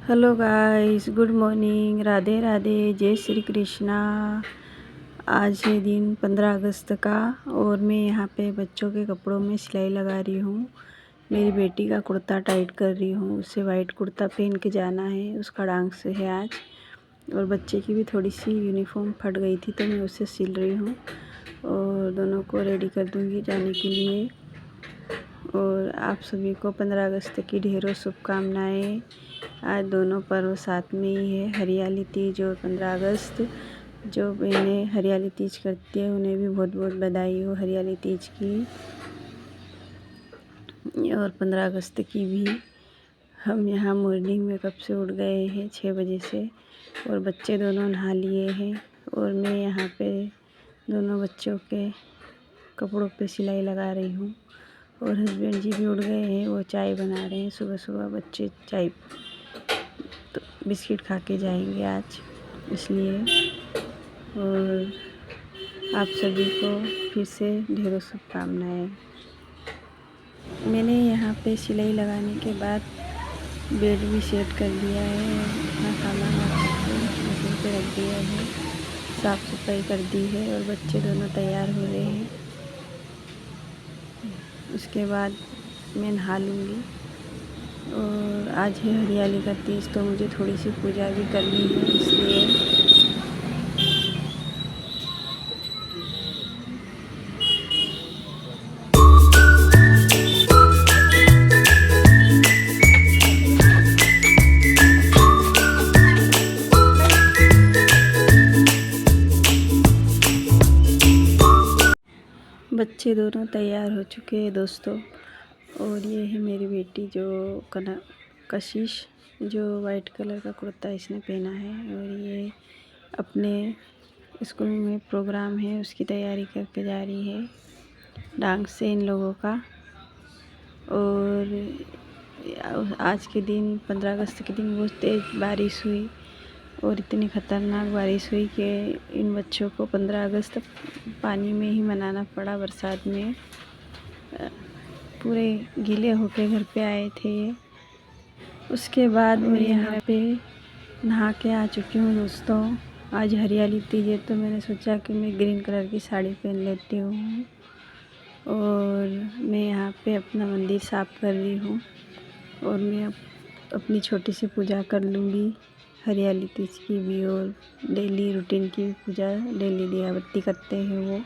Hello guys, good morning, Radhe Radhe, जय श्री कृष्णा। आज है दिन 15 अगस्त का और मैं यहाँ पे बच्चों के कपड़ों में सिलाई लगा रही हूँ। मेरी बेटी का कुर्ता टाइट कर रही हूँ, उसे वाइट कुर्ता पहन के जाना है, उसका डांस है आज। और बच्चे की भी थोड़ी सी यूनिफॉर्म फट गई थी तो मैं उसे सिल रही हूँ और दोनों को रेडी कर दूँगी जाने के लिए। और आप सभी को 15 अगस्त की ढेरों शुभकामनाएँ। आज दोनों पर्व साथ में ही है, हरियाली तीज और 15 अगस्त। जो बहनें हरियाली तीज करती है उन्हें भी बहुत बहुत बधाई हो हरियाली तीज की और 15 अगस्त की भी। हम यहाँ मॉर्निंग में कब से उठ गए हैं 6 बजे से और बच्चे दोनों नहा लिए हैं और मैं यहाँ पे दोनों बच्चों के कपड़ों पे सिलाई लगा रही हूँ। और हस्बैंड जी भी उठ गए हैं, वो चाय बना रहे हैं। सुबह सुबह बच्चे चाय तो बिस्किट खा के जाएंगे आज, इसलिए। और आप सभी को फिर से ढेरों शुभकामनाएँ। मैंने यहाँ पे सिलाई लगाने के बाद बेड भी सेट कर दिया है, अपना सामान मशीन पे रख दिया है, साफ़ सफाई कर दी है और बच्चे दोनों तैयार हो रहे हैं। उसके बाद मैं नहा लूँगी। और आज है हरियाली का तीज तो मुझे थोड़ी सी पूजा भी करनी है, इसलिए। बच्चे दोनों तैयार हो चुके हैं दोस्तों। और ये है मेरी बेटी जो कशिश, जो वाइट कलर का कुर्ता इसने पहना है। और ये अपने स्कूल में प्रोग्राम है उसकी तैयारी करके जा रही है, डांस है इन लोगों का। और आज के दिन 15 अगस्त के दिन बहुत तेज़ बारिश हुई और इतनी ख़तरनाक बारिश हुई कि इन बच्चों को 15 अगस्त पानी में ही मनाना पड़ा, बरसात में। पूरे गीले होके घर पे आए थे। उसके बाद मैं यहाँ पे नहा के आ चुकी हूँ दोस्तों। आज हरियाली तीज है तो मैंने सोचा कि मैं ग्रीन कलर की साड़ी पहन लेती हूँ। और मैं यहाँ पे अपना मंदिर साफ़ कर रही हूँ और मैं अपनी छोटी सी पूजा कर लूँगी हरियाली तीज की भी। और डेली रूटीन की भी पूजा, डेली दिया बत्ती करते हैं वो,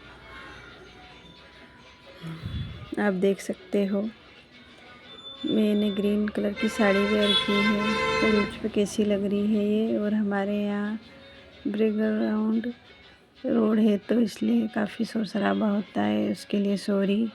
आप देख सकते हो। मैंने ग्रीन कलर की साड़ी वेयर की है तो मुझ पे कैसी लग रही है ये। और हमारे यहाँ बैकग्राउंड रोड है तो इसलिए काफ़ी शोर शराबा होता है, उसके लिए सॉरी।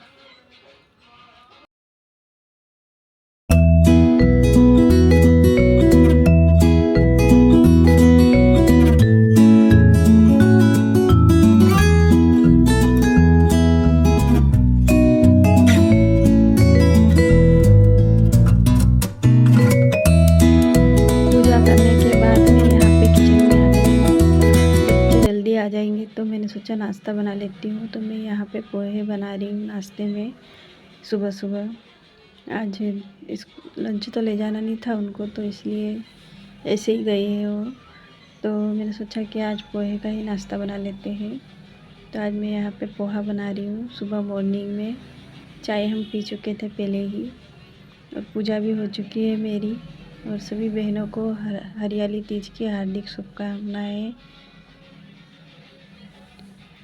आ जाएंगे तो मैंने सोचा नाश्ता बना लेती हूँ, तो मैं यहाँ पे पोहे बना रही हूँ नाश्ते में सुबह सुबह। आज इस लंच तो ले जाना नहीं था उनको तो इसलिए ऐसे ही गए हैं वो। तो मैंने सोचा कि आज पोहे का ही नाश्ता बना लेते हैं। तो आज मैं यहाँ पे पोहा बना रही हूँ। सुबह मॉर्निंग में चाय हम पी चुके थे पहले ही और पूजा भी हो चुकी है मेरी। और सभी बहनों को हरियाली तीज की हार्दिक शुभकामनाएँ।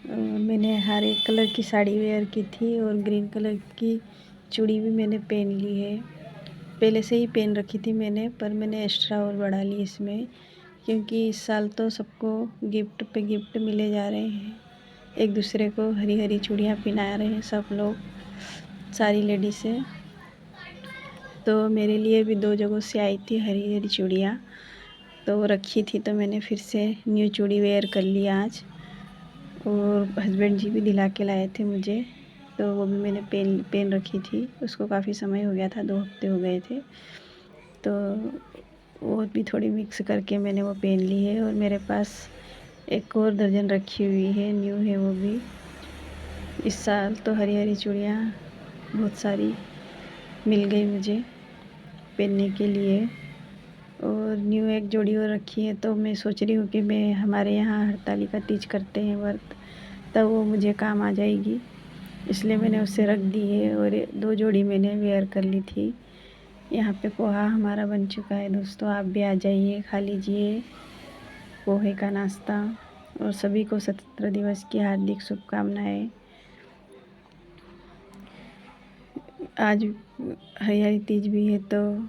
मैंने हरे कलर की साड़ी वेयर की थी और ग्रीन कलर की चूड़ी भी मैंने पहन ली है। पहले से ही पहन रखी थी मैंने, पर मैंने एक्स्ट्रा और बढ़ा ली इसमें, क्योंकि इस साल तो सबको गिफ्ट पे गिफ्ट मिले जा रहे हैं। एक दूसरे को हरी हरी चूड़ियाँ पहना रहे हैं सब लोग, सारी लेडीज़ से। तो मेरे लिए भी 2 जगहों से आई थी हरी हरी चूड़ियाँ, तो वो रखी थी तो मैंने फिर से न्यू चूड़ी वेयर कर लिया आज। और हस्बैंड जी भी दिला के लाए थे मुझे, तो वो भी मैंने पहन रखी थी। उसको काफ़ी समय हो गया था, 2 हफ्ते हो गए थे, तो वो भी थोड़ी मिक्स करके मैंने वो पहन ली है। और मेरे पास एक और दर्जन रखी हुई है, न्यू है वो भी। इस साल तो हरी हरी चूड़ियाँ बहुत सारी मिल गई मुझे पहनने के लिए। और और न्यू एक जोड़ी और रखी है। तो मैं सोच रही हूँ कि मैं हमारे यहाँ हरतालिका तीज करते हैं व्रत, तब वो मुझे काम आ जाएगी, इसलिए मैंने उसे रख दी है। और 2 जोड़ी मैंने वेयर कर ली थी। यहाँ पे पोहा हमारा बन चुका है दोस्तों, आप भी आ जाइए, खा लीजिए पोहे का नाश्ता। और सभी को स्वतंत्रता दिवस की हार्दिक शुभकामनाएं। आज हरियाली तीज भी है, तो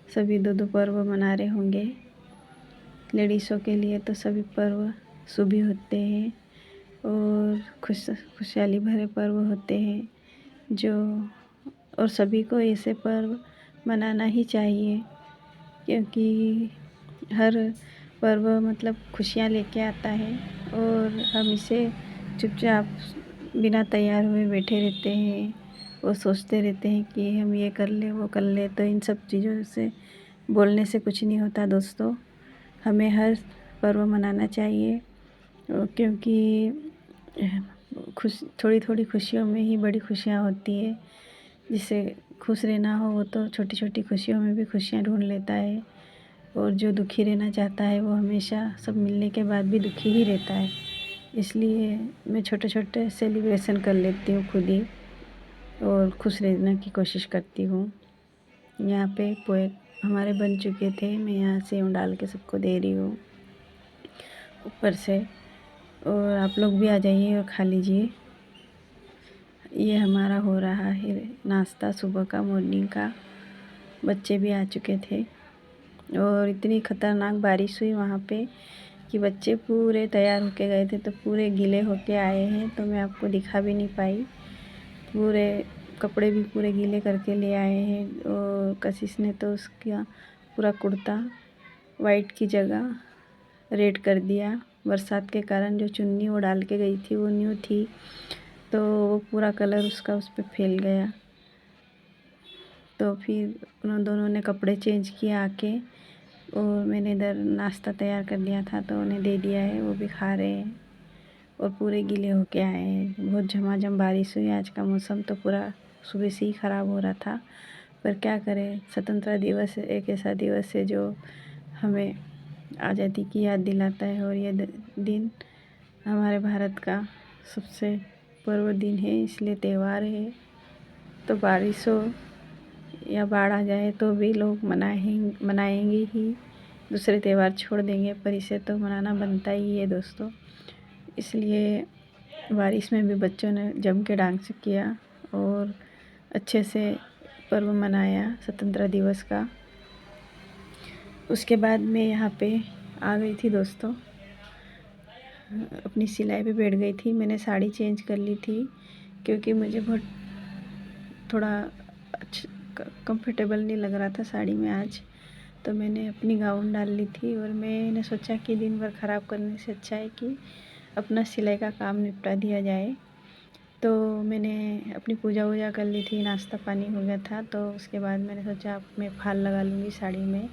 सभी 2-2 पर्व मना रहे होंगे। लेडीज़ों के लिए तो सभी पर्व शुभ ही होते हैं और खुशहाली भरे पर्व होते हैं जो, और सभी को ऐसे पर्व मनाना ही चाहिए, क्योंकि हर पर्व मतलब खुशियाँ लेके आता है। और हम इसे चुपचाप बिना तैयार हुए बैठे रहते हैं और सोचते रहते हैं कि हम ये कर लें वो कर लें। तो इन सब चीज़ों से बोलने से कुछ नहीं होता दोस्तों, हमें हर पर्व मनाना चाहिए, क्योंकि थोड़ी थोड़ी खुशियों में ही बड़ी खुशियाँ होती है। जिसे खुश रहना हो वो तो छोटी छोटी खुशियों में भी खुशियाँ ढूंढ लेता है, और जो दुखी रहना चाहता है वो हमेशा सब मिलने के बाद भी दुखी ही रहता है। इसलिए मैं छोटे छोटे सेलिब्रेशन कर लेती हूँ खुद ही, और खुश रहने की कोशिश करती हूँ। यहाँ पे पोहे हमारे बन चुके थे, मैं यहाँ सेव डाल के सबको दे रही हूँ ऊपर से, और आप लोग भी आ जाइए और खा लीजिए। ये हमारा हो रहा है नाश्ता सुबह का, मॉर्निंग का। बच्चे भी आ चुके थे और इतनी ख़तरनाक बारिश हुई वहाँ पे कि बच्चे पूरे तैयार होके गए थे, तो पूरे गीले होके आए हैं, तो मैं आपको दिखा भी नहीं पाई। पूरे कपड़े भी पूरे गीले करके ले आए हैं, और कशिश ने तो उसका पूरा कुर्ता वाइट की जगह रेड कर दिया। बरसात के कारण जो चुन्नी वो डाल के गई थी वो न्यू थी, तो वो पूरा कलर उसका उस पर फैल गया। तो फिर उन दोनों ने कपड़े चेंज किए आके, और मैंने इधर नाश्ता तैयार कर दिया था तो उन्हें दे दिया है, वो भी खा रहे हैं और पूरे गीले होके आए हैं। बहुत झमाझम बारिश हुई। आज का मौसम तो पूरा सुबह से ही ख़राब हो रहा था, पर क्या करें, स्वतंत्रता दिवस एक ऐसा दिवस है जो हमें आज़ादी की याद दिलाता है। और ये दिन हमारे भारत का सबसे पर्व दिन है, इसलिए त्यौहार है। तो बारिश हो या बाढ़ आ जाए तो भी लोग मनाएंगे ही, दूसरे त्यौहार छोड़ देंगे, पर इसे तो मनाना बनता ही है दोस्तों। इसलिए बारिश में भी बच्चों ने जम के डांस किया और अच्छे से पर्व मनाया स्वतंत्रता दिवस का। उसके बाद मैं यहाँ पे आ गई थी दोस्तों, अपनी सिलाई पे बैठ गई थी। मैंने साड़ी चेंज कर ली थी क्योंकि मुझे बहुत थोड़ा अच्छा कंफर्टेबल नहीं लग रहा था साड़ी में आज, तो मैंने अपनी गाउन डाल ली थी। और मैंने सोचा कि दिन भर ख़राब करने से अच्छा है कि अपना सिलाई का काम निपटा दिया जाए। तो मैंने अपनी पूजा वूजा कर ली थी, नाश्ता पानी हो गया था, तो उसके बाद मैंने सोचा अब मैं फाल लगा लूँगी साड़ी में।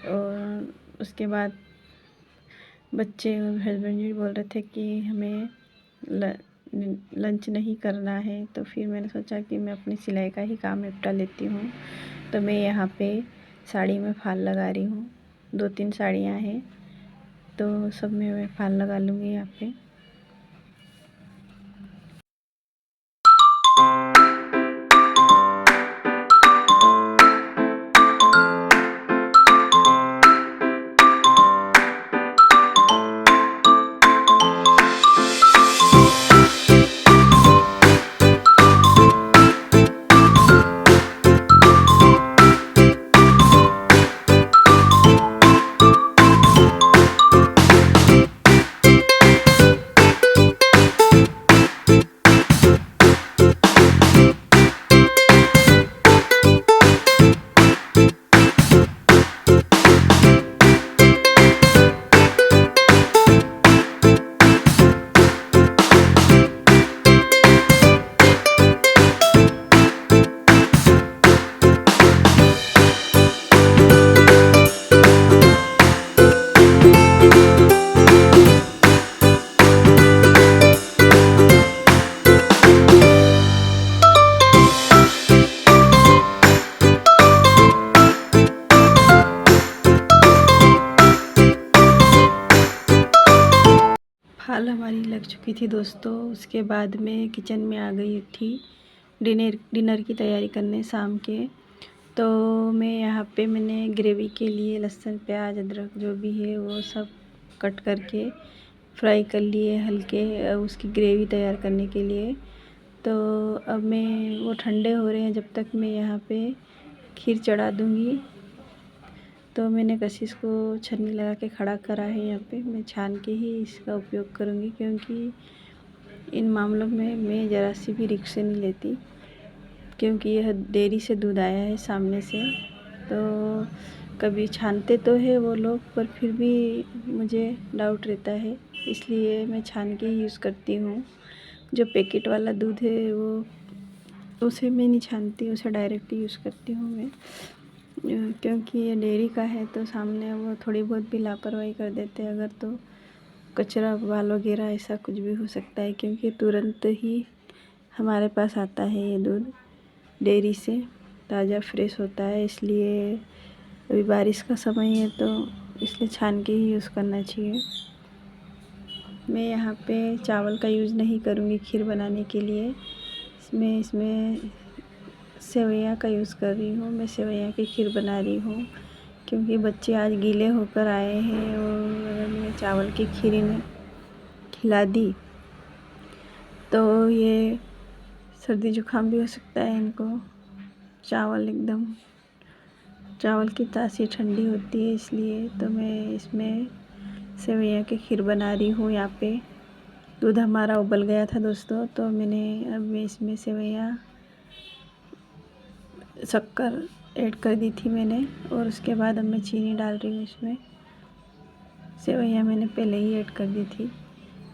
और उसके बाद बच्चे और हस्बैंड भी बोल रहे थे कि हमें लंच नहीं करना है, तो फिर मैंने सोचा कि मैं अपनी सिलाई का ही काम निपटा लेती हूँ। तो मैं यहाँ पे साड़ी में फाल लगा रही हूँ, 2-3 साड़ियाँ हैं, तो सब में मैं फाल लगा लूँगी यहाँ पे। दाल हमारी लग चुकी थी दोस्तों। उसके बाद में किचन में आ गई थी डिनर की तैयारी करने शाम के। तो मैं यहाँ पे मैंने ग्रेवी के लिए लहसुन प्याज अदरक जो भी है वो सब कट करके फ्राई कर लिए हल्के, उसकी ग्रेवी तैयार करने के लिए। तो अब मैं वो ठंडे हो रहे हैं जब तक मैं यहाँ पे खीर चढ़ा दूँगी। तो मैंने कशिश को छन्नी लगा के खड़ा करा है। यहाँ पे मैं छान के ही इसका उपयोग करूँगी, क्योंकि इन मामलों में मैं ज़रा सी भी रिस्क नहीं लेती, क्योंकि यह डेयरी से दूध आया है सामने से। तो कभी छानते तो है वो लोग, पर फिर भी मुझे डाउट रहता है, इसलिए मैं छान के ही यूज़ करती हूँ। जो पैकेट वाला दूध है वो उसे मैं नहीं छानती, उसे डायरेक्ट यूज़ करती हूँ मैं, क्योंकि ये डेयरी का है तो सामने वो थोड़ी बहुत भी लापरवाही कर देते हैं अगर, तो कचरा बाल वगैरह ऐसा कुछ भी हो सकता है, क्योंकि तुरंत ही हमारे पास आता है ये दूध डेयरी से, ताज़ा फ्रेश होता है। इसलिए अभी बारिश का समय है तो इसलिए छान के ही यूज़ करना चाहिए। मैं यहाँ पे चावल का यूज़ नहीं करूँगी खीर बनाने के लिए। इसमें सेवइयाँ का यूज़ कर रही हूँ। मैं सेवइयाँ की खीर बना रही हूँ, क्योंकि बच्चे आज गीले होकर आए हैं और अगर मैं चावल की खीर इन्हें खिला दी तो ये सर्दी जुकाम भी हो सकता है इनको। चावल की तासी ठंडी होती है, इसलिए तो मैं इसमें सेवइयाँ की खीर बना रही हूँ। यहाँ पे दूध हमारा उबल गया था दोस्तों, तो मैं इसमें सेवइयाँ शक्कर ऐड कर दी थी मैंने, और उसके बाद अब मैं चीनी डाल रही हूँ इसमें। सेवइयाँ मैंने पहले ही ऐड कर दी थी।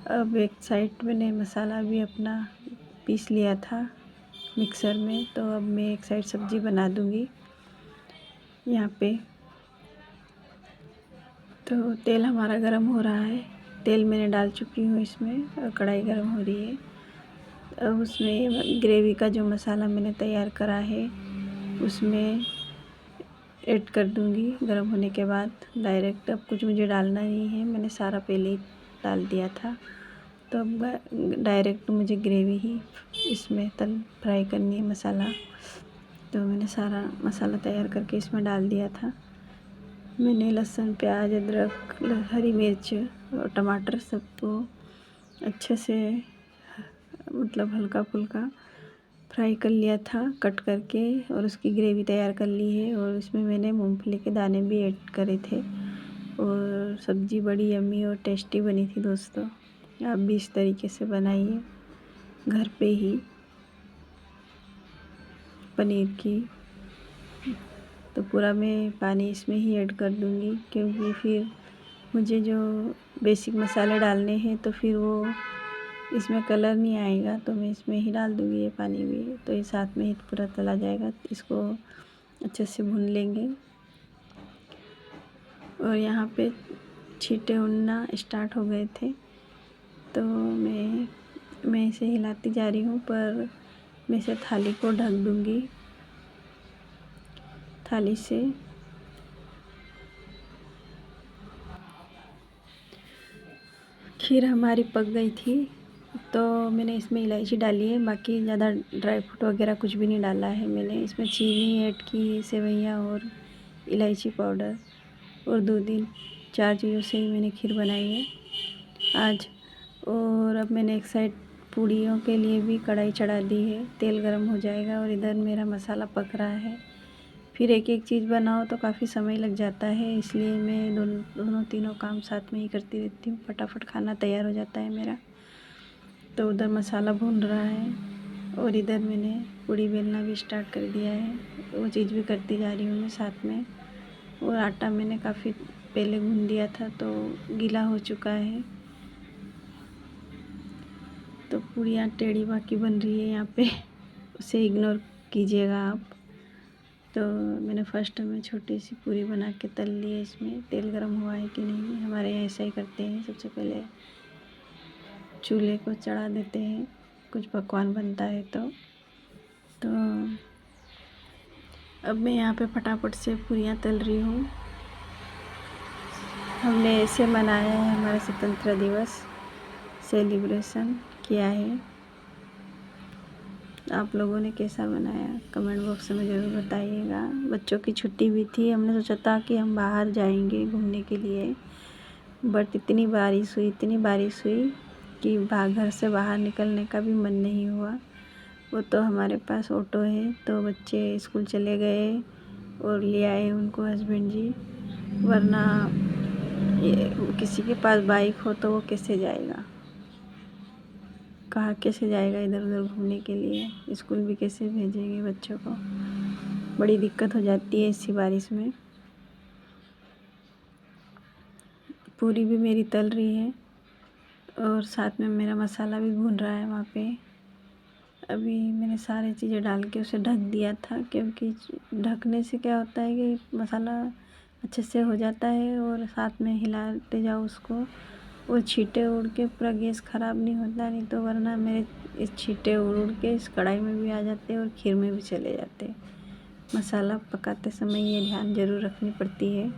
अब एक साइड मैंने मसाला भी अपना पीस लिया था मिक्सर में, तो अब मैं एक साइड सब्ज़ी बना दूँगी यहाँ पे। तो तेल हमारा गरम हो रहा है, तेल मैंने डाल चुकी हूँ इसमें और कढ़ाई गरम हो रही है। अब उसमें ग्रेवी का जो मसाला मैंने तैयार करा है उसमें ऐड कर दूँगी गरम होने के बाद डायरेक्ट। अब कुछ मुझे डालना नहीं है, मैंने सारा पहले ही डाल दिया था। तो अब डायरेक्ट मुझे ग्रेवी ही इसमें फ्राई करनी है मसाला। तो मैंने सारा मसाला तैयार करके इसमें डाल दिया था। मैंने लहसुन प्याज अदरक हरी मिर्च और टमाटर सबको अच्छे से मतलब हल्का फुल्का फ्राई कर लिया था कट करके, और उसकी ग्रेवी तैयार कर ली है। और इसमें मैंने मूंगफली के दाने भी ऐड करे थे, और सब्ज़ी बड़ी यम्मी और टेस्टी बनी थी दोस्तों। आप भी इस तरीके से बनाइए घर पे ही पनीर की। तो पूरा मैं पानी इसमें ही ऐड कर दूँगी, क्योंकि फिर मुझे जो बेसिक मसाले डालने हैं तो फिर वो इसमें कलर नहीं आएगा, तो मैं इसमें ही डाल दूँगी ये पानी भी, तो ये साथ में ही पूरा तला जाएगा। इसको अच्छे से भून लेंगे। और यहाँ पे छींटे उड़ना स्टार्ट हो गए थे, तो मैं इसे हिलाती जा रही हूँ, पर मैं इसे थाली को ढक दूँगी थाली से। खीर हमारी पक गई थी, तो मैंने इसमें इलायची डाली है, बाकी ज़्यादा ड्राई फ्रूट वगैरह कुछ भी नहीं डाला है मैंने। इसमें चीनी ऐड की, सेवइयाँ और इलायची पाउडर और 2-4 चीज़ों से ही मैंने खीर बनाई है आज। और अब मैंने एक साइड पूड़ियों के लिए भी कढ़ाई चढ़ा दी है, तेल गरम हो जाएगा और इधर मेरा मसाला पक रहा है। फिर एक एक चीज़ बनाओ तो काफ़ी समय लग जाता है, इसलिए मैं दोनों तीनों काम साथ में ही करती रहती हूँ। फटाफट खाना तैयार हो जाता है मेरा। तो उधर मसाला भून रहा है और इधर मैंने पूड़ी बेलना भी स्टार्ट कर दिया है, वो चीज़ भी करती जा रही हूँ मैं साथ में। और आटा मैंने काफ़ी पहले गूँध दिया था तो गीला हो चुका है, तो पूड़ियाँ टेढ़ी बाकी बन रही है यहाँ पे, उसे इग्नोर कीजिएगा आप। तो मैंने फर्स्ट में छोटी सी पूरी बना के तल ली है। इसमें तेल गरम हुआ है कि नहीं, हमारे यहाँ ऐसा ही करते हैं, सबसे पहले चूल्हे को चढ़ा देते हैं कुछ पकवान बनता है तो अब मैं यहाँ पे फटाफट से पूरियाँ तल रही हूँ। हमने ऐसे मनाया है हमारा स्वतंत्रता दिवस सेलिब्रेशन किया है। आप लोगों ने कैसा बनाया कमेंट बॉक्स में ज़रूर बताइएगा। बच्चों की छुट्टी भी थी, हमने सोचा था कि हम बाहर जाएंगे घूमने के लिए, बट इतनी बारिश हुई कि घर से बाहर निकलने का भी मन नहीं हुआ। वो तो हमारे पास ऑटो है तो बच्चे स्कूल चले गए और ले आए उनको हस्बैंड जी, वरना किसी के पास बाइक हो तो वो कैसे जाएगा, कहाँ कैसे जाएगा इधर उधर घूमने के लिए, स्कूल भी कैसे भेजेंगे बच्चों को, बड़ी दिक्कत हो जाती है इसी बारिश में। पूरी भी मेरी तल रही है और साथ में मेरा मसाला भी भून रहा है वहाँ पे। अभी मैंने सारी चीज़ें डाल के उसे ढक दिया था, क्योंकि ढकने से क्या होता है कि मसाला अच्छे से हो जाता है और साथ में हिलाते जाओ उसको, और छींटे उड़ के पूरा गैस ख़राब नहीं होता, नहीं तो वरना मेरे इस छींटे उड़ के इस कढ़ाई में भी आ जाते और खीर में भी चले जाते। मसाला पकाते समय ये ध्यान ज़रूर रखनी पड़ती है।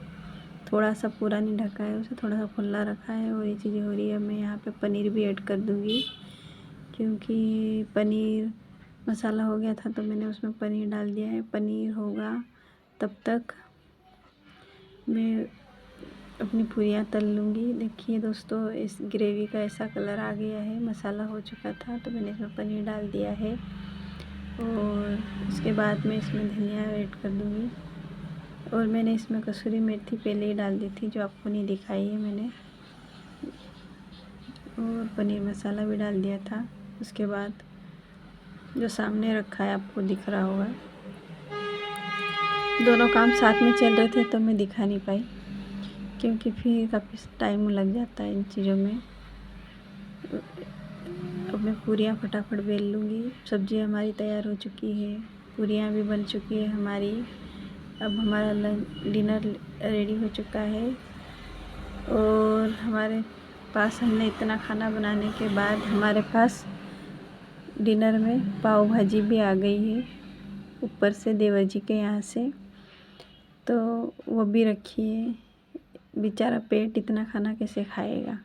थोड़ा सा पूरा नहीं ढका है उसे, थोड़ा सा खुला रखा है और ये चीज़ें हो रही है। मैं यहाँ पे पनीर भी ऐड कर दूँगी, क्योंकि पनीर मसाला हो गया था तो मैंने उसमें पनीर डाल दिया है। पनीर होगा तब तक मैं अपनी पूरियाँ तल लूँगी। देखिए दोस्तों, इस ग्रेवी का ऐसा कलर आ गया है, मसाला हो चुका था तो मैंने इसमें पनीर डाल दिया है और उसके बाद मैं इसमें धनिया ऐड कर दूँगी। और मैंने इसमें कसूरी मेथी पहले ही डाल दी थी, जो आपको नहीं दिखाई है मैंने, और पनीर मसाला भी डाल दिया था। उसके बाद जो सामने रखा है आपको दिख रहा होगा, दोनों काम साथ में चल रहे थे तो मैं दिखा नहीं पाई, क्योंकि फिर काफ़ी टाइम लग जाता है इन चीज़ों में। अब मैं पूरियाँ फटाफट बेल लूँगी। सब्ज़ी हमारी तैयार हो चुकी है, पूरियाँ भी बन चुकी है हमारी। अब हमारा डिनर रेडी हो चुका है और हमारे पास, हमने इतना खाना बनाने के बाद हमारे पास डिनर में पाव भाजी भी आ गई है ऊपर से देवर जी के यहाँ से, तो वो भी रखी है। बेचारा पेट इतना खाना कैसे खाएगा,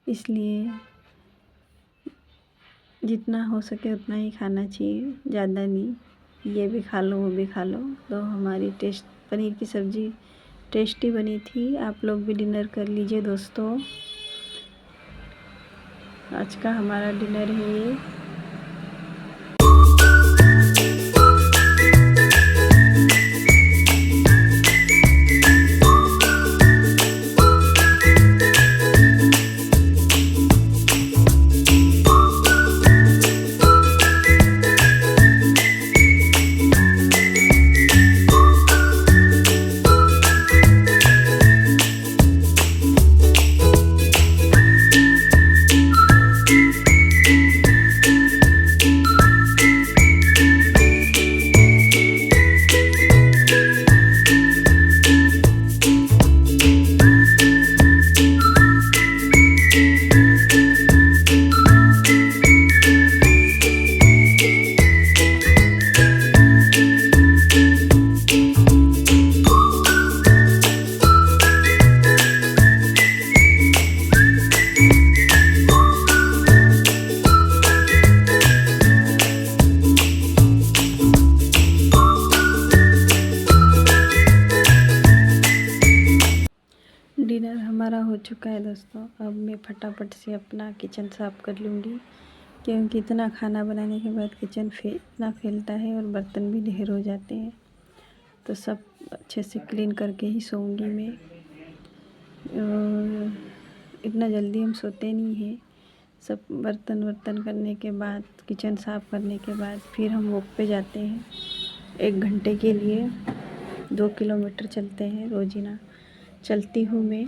इसलिए जितना हो सके उतना ही खाना चाहिए, ज़्यादा नहीं। ये भी खा लो वो भी खा लो। तो हमारी पनीर की सब्ज़ी टेस्टी बनी थी। आप लोग भी डिनर कर लीजिए दोस्तों। आज का हमारा डिनर है ये। डिनर हमारा हो चुका है दोस्तों। अब मैं फटाफट से अपना किचन साफ़ कर लूँगी, क्योंकि इतना खाना बनाने के बाद किचन इतना फैलता है और बर्तन भी ढेर हो जाते हैं, तो सब अच्छे से क्लीन करके ही सोऊंगी मैं। और इतना जल्दी हम सोते नहीं हैं। सब बर्तन वर्तन करने के बाद, किचन साफ़ करने के बाद फिर हम वॉक पे जाते हैं 1 घंटे के लिए। 2 किलोमीटर चलते हैं, रोज़ाना चलती हूँ मैं,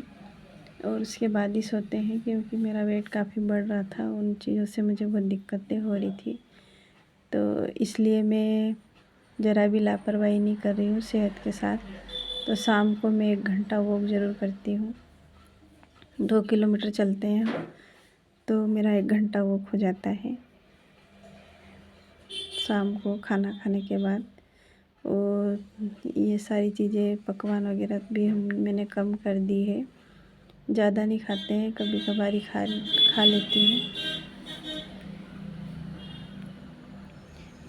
और उसके बाद ही सोते हैं, क्योंकि मेरा वेट काफ़ी बढ़ रहा था। उन चीज़ों से मुझे बहुत दिक्कतें हो रही थी, तो इसलिए मैं ज़रा भी लापरवाही नहीं कर रही हूँ सेहत के साथ। तो शाम को मैं 1 घंटा वॉक ज़रूर करती हूँ। 2 किलोमीटर चलते हैं तो मेरा 1 घंटा वॉक हो जाता है शाम को खाना खाने के बाद। और ये सारी चीज़ें, पकवान वगैरह भी मैंने कम कर दी है, ज़्यादा नहीं खाते हैं, कभी कभार ही खा लेती हूँ।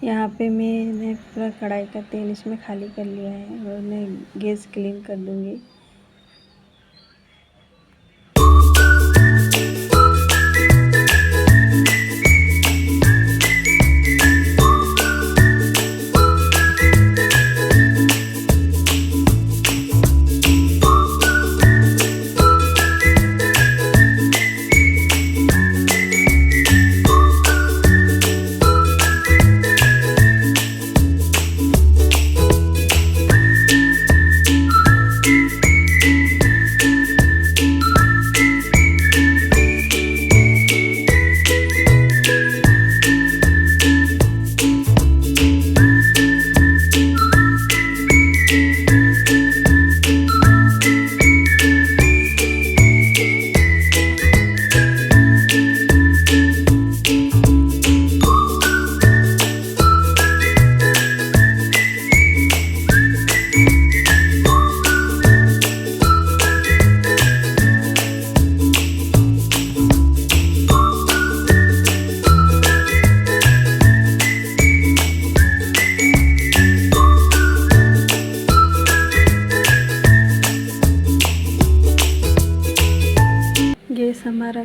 यहाँ पे मैंने पूरा कढ़ाई का तेल इसमें खाली कर लिया है और मैं गैस क्लीन कर दूँगी। गैस हमारा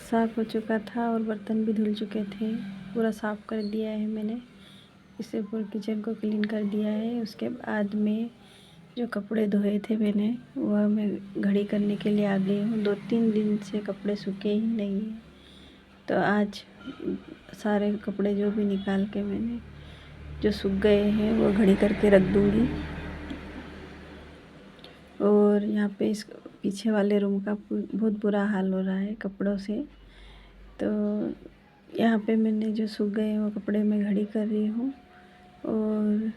साफ़ हो चुका था और बर्तन भी धुल चुके थे। पूरा साफ़ कर दिया है मैंने, इसे पूरे किचन को क्लीन कर दिया है। उसके बाद में जो कपड़े धोए थे मैंने, वह मैं घड़ी करने के लिए आ गई हूँ। 2-3 दिन से कपड़े सूखे ही नहीं हैं, तो आज सारे कपड़े जो भी निकाल के मैंने जो सूख गए हैं वो घड़ी करके रख दूँगी। और यहाँ पे इस पीछे वाले रूम का बहुत बुरा हाल हो रहा है कपड़ों से, तो यहाँ पे मैंने जो सूख गए हैं वो कपड़े मैं घड़ी कर रही हूँ। और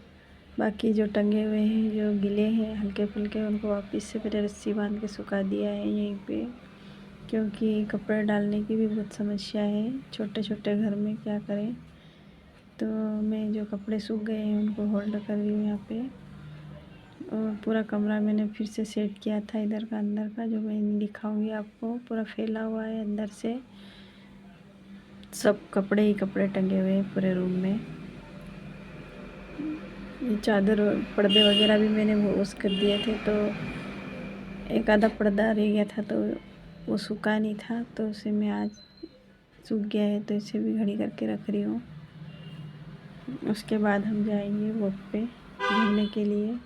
बाकी जो टंगे हुए हैं, जो गीले हैं हल्के फुल्के, उनको वापस से फिर रस्सी बांध के सुखा दिया है यहीं पे, क्योंकि कपड़े डालने की भी बहुत समस्या है छोटे छोटे घर में, क्या करें। तो मैं जो कपड़े सूख गए हैं उनको होल्ड कर रही हूँ यहाँ पे। और पूरा कमरा मैंने फिर से सेट किया था, इधर का अंदर का, जो मैं दिखाऊंगी आपको। पूरा फैला हुआ है अंदर से, सब कपड़े ही कपड़े टंगे हुए हैं पूरे रूम में। ये चादर और पर्दे वगैरह भी मैंने वॉश कर दिए थे, तो एक आधा पर्दा रह गया था तो वो सूखा नहीं था, तो उसे मैं आज सूख गया है तो इसे भी घड़ी करके रख रही हूँ। उसके बाद हम जाएंगे वॉक पे घूमने के लिए।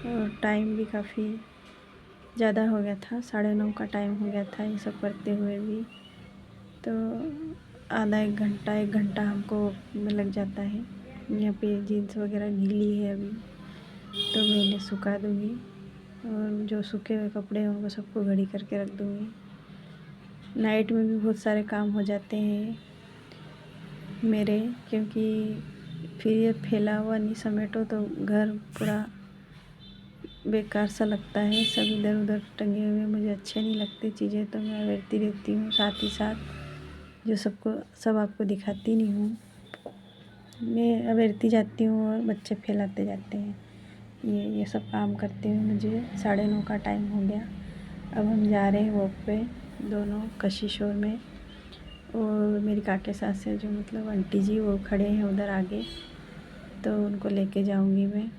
और टाइम भी काफ़ी ज़्यादा हो गया था, 9:30 का टाइम हो गया था ये सब करते हुए भी। तो आधा एक घंटा हमको में लग जाता है। यहाँ पे जीन्स वगैरह गीली है अभी, तो मैं इन्हें सुखा दूँगी और जो सूखे हुए कपड़े हैं उनको सबको घड़ी करके रख दूँगी। नाइट में भी बहुत सारे काम हो जाते हैं मेरे, क्योंकि फिर ये फैला हुआ नहीं समेटो तो घर पूरा बेकार सा लगता है। सब इधर उधर टंगे हुए मुझे अच्छे नहीं लगते चीज़ें, तो मैं अवेरती रहती हूँ साथ ही साथ। जो सब आपको दिखाती नहीं हूँ, मैं अवेरती जाती हूँ और बच्चे फैलाते जाते हैं। ये सब काम करते हुए मुझे 9:30 का टाइम हो गया। अब हम जा रहे हैं वॉक पे दोनों कशिशोर में। और मेरी काके सास है, जो मतलब आंटी जी, वो खड़े हैं उधर आगे, तो उनको लेके जाऊंगी मैं।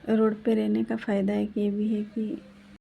रोड पे रहने का फ़ायदा है कि ये भी है कि